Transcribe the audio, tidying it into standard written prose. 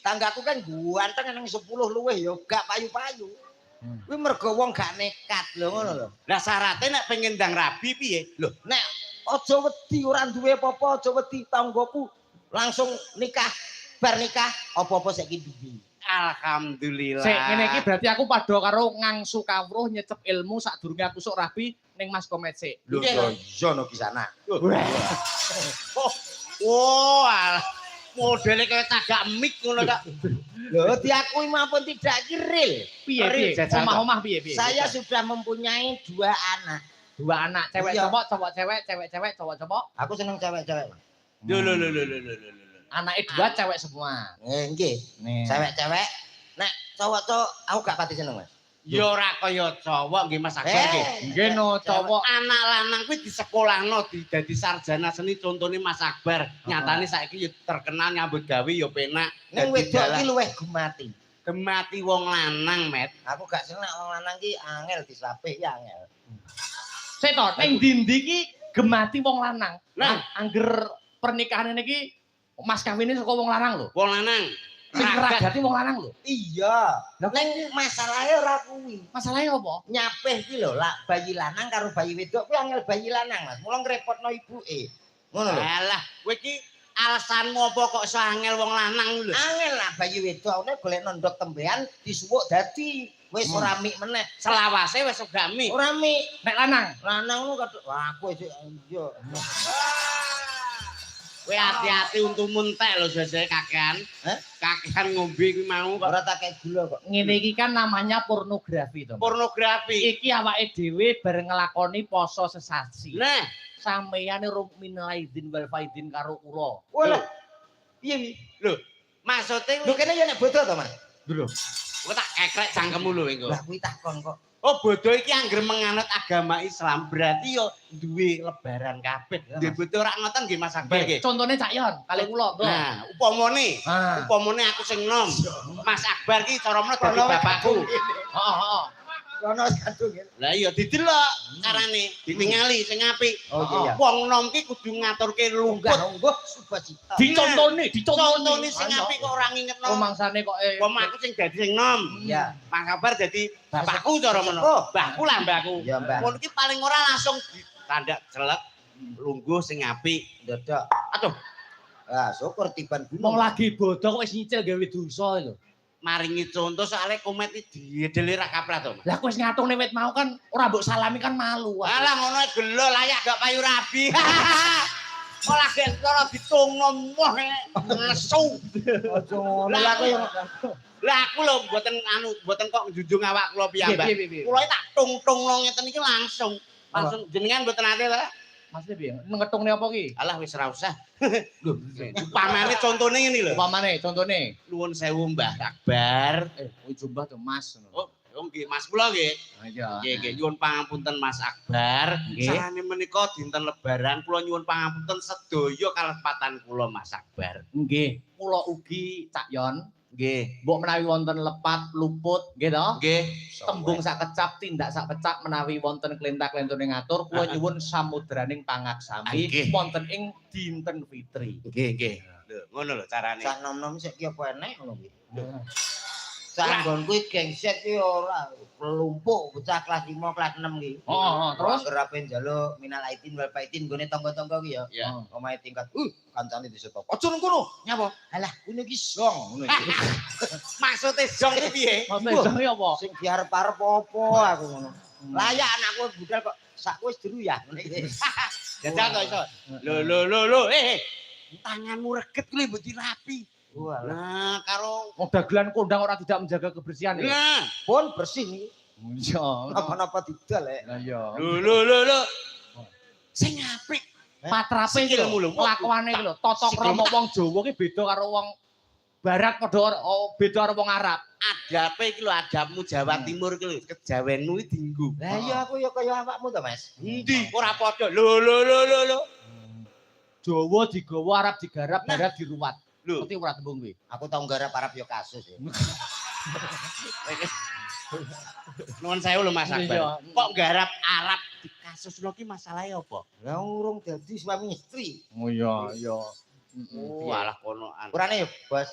Tanggaku kan ganteng nang 10 luwih ya gak payu-payu. Kuwi mergo wong gak nekat lho ngono lho. Lah syaratnya nek pengen ndang rabi piye? Lho nek aja wedi ora duwe apa-apa aja wedi tanggoku langsung nikah bar nikah apa-apa saiki duwe. Alhamdulillah. Sik ngene iki berarti aku padha karo ngangsu kawruh nyecep ilmu sadurunge aku sok rabi ning Mas Komet sik. Lho iya no ki sana. Wah, modelnya kayak tagak mik ngono Kak. Lho diakui maupun tidak kiril. Piye? Omah-omah piye? Saya sudah mempunyai 2 anak. 2 anak, cewek Iya. cowok cewek, cewek cowok cowok. Aku seneng cewek-cewek. Lho. Anake 2 cewek semua. Nggih. Nih. Cewek-cewek. Nek cowok-cowok aku gak pati seneng, Mas. Ya ora kaya cowok nggih Mas Akbar nggih. Nggih no cowok. Anak lanang kuwi disekolahno dadi sarjana seni contone Mas Akbar. Nyatane saiki ya terkenal nyambut gawe ya penak. Ning wedok iki luwih gemati. Gemati wong lanang, Met. Aku gak seneng wong lanang ki angel disapih ya angel. Sik to, ning ndi iki gemati wong lanang. Nah. Angger pernikahan iki mas kawine saka wong lanang lho. Wong lanang. Sing keragati wong lanang lho. Iya. Ning masalahe ora kuwi. Masalahnya apa? Nyapih ki lho, lak bayi lanang karo bayi wedok kuwi angel bayi lanang, Mas. Mula ngrepotno ibuke. Ngono lho. Alah, kowe iki alasanmu apa kok iso angel wong lanang lho? Angel lah bayi wedok nek golek ndok tembean disuwuk dadi wis ora mik meneh. Selawase wis ora mik. Ora mik. Nek lanang. Lanang lu kaduk wah aku sik iya. Kowe hati-hati untumu entek lho jajake kakean. Hah? Kakean ngombe kuwi mau kok. Ora tak kek gula kok. Ngene iki kan namanya pornografi to. Pornografi. Iki awake dhewe bareng nglakoni poso sesasi. Nah, Sampeyan minal aidin wal faidin karo kula. Walah. Piye iki? lho, maksude Lho kene ya nek bodo to, Mas. Lho. kowe tak kekrek cangkemmu lho engko. Lah kuwi takon kok. Oh, bodoh iki angger menganut agama Islam, berarti yo duwe lebaran kabeh. Duwe bodoh ora ngoten nggih Mas Akbar nggih. Contone Cak Yon, kali kula. Nah, upamane aku sing nom, Mas Akbar ki cara meneh dadi bapakku. Heeh. Kono kadung. Lah iya didelok carane, ditingali sing apik. Oh iya. Wong nom ki kudu ngaturke lungkut. Unggah subacita. Dicontone Contone sing apik kok ora ngingetno. Rumangsane kok Wong aku sing dadi sing nom. Iya. Mas Akbar dadi bapakku cara meneh. Oh. Mbahku lah mbahku. Iya, Mbah. Ngono ki paling ora langsung ditandak jelek lungguh sing apik. Dadak. Aduh, Ah, syukur tiban wong gunung. lagi bodoh kok wis nyicil gawe dosa lho. maringi contoh soalnya komet iki diedeli ra kaprah to. Lah kowe wis ngatung wit mau kan ora mbok salami kan malu. Alah ngono gelo layak gak payu rabi. Olah gek cara ditungno moh nesu. Aja ngono lah aku yang Lah aku lho mboten kok njunjung awak kula piyambak. Piye. Kula tak tung-tungno ngeten iki langsung jenengan mboten ate ta? Maksudnya piye? Ngetungne apa ki? Alah wis ora usah. Lho, upamane contone ngene lho. Upamane contone. Nuwun sewu Mbah Akbar. Kowe jombah to Mas ngono. Oh nggih Mas kula nggih. Iya. Nggih nyuwun pangapunten Mas Akbar. Nggih. Sarane menika dinten lebaran kula nyuwun pangapunten sedaya kalepatan kula Mas Akbar. Nggih, kula ugi Cak Yon. Nggih. Mbok menawi wonten lepat, luput, nggih to? Nggih. Tembung sak kecap, tindak sak pecak menawi wonten klentak-klentune ngatur, kula nyuwun samudraning pangaksami Nggih. wonten ing dinten fitri. Nggih. Lho, ngono lho carane. sak nom-nom sik ki apa enek ngono kuwi. Sak nggonku iki gengset ki ora pelumpuk bocah kelas 5 kelas 6 ki. Terus gerape njaluk minal aidin wal faidin gone tangga-tangga ki ya. Ya. Omahe tingkat. Kancane disetop. Aja nang kono. Nyapa? Alah, kuwi iki song ngono iki. Maksude jong iki piye? maksudnya jenenge apa? Sing diarep-arep apa aku ngono. Layak anakku budal kok sak wis diruyah ngene iki. Jajal to iso. Lho. Tanganmu reget kuwi mbok dirapi. Walah. Nah, karo Wong dagelan kondang ora tidak menjaga kebersihan ya. nah, Pun bersih iki. Iya. Napa-napa didal lek. Lah iya. lho. Sing apik. Patrape iki Sikilmu lho. lho, kelakuane iki lho, tata krama wong Jawa ki beda karo wong Barat padha beda karo wong Arab. Adape iki lho adabmu Jawa Timur iki lho, kejawenmu iki dienggo. Lah iya aku ya kaya awakmu to, Mas. Ndi ora padha. Lho. Jawa digawa, Arab digarap, Barat diruwat. Lho. Ngerti ora tembung kuwi? Aku tau nggarap Arab ya kasus ya. Nuwun sewu lho Mas Akbar. Iya. Kok garap Arab di kasusno ki masalahe apa? Lah urung dadi suami istri. Oh iya. Oh, alah konoan. Urane ya, Bos.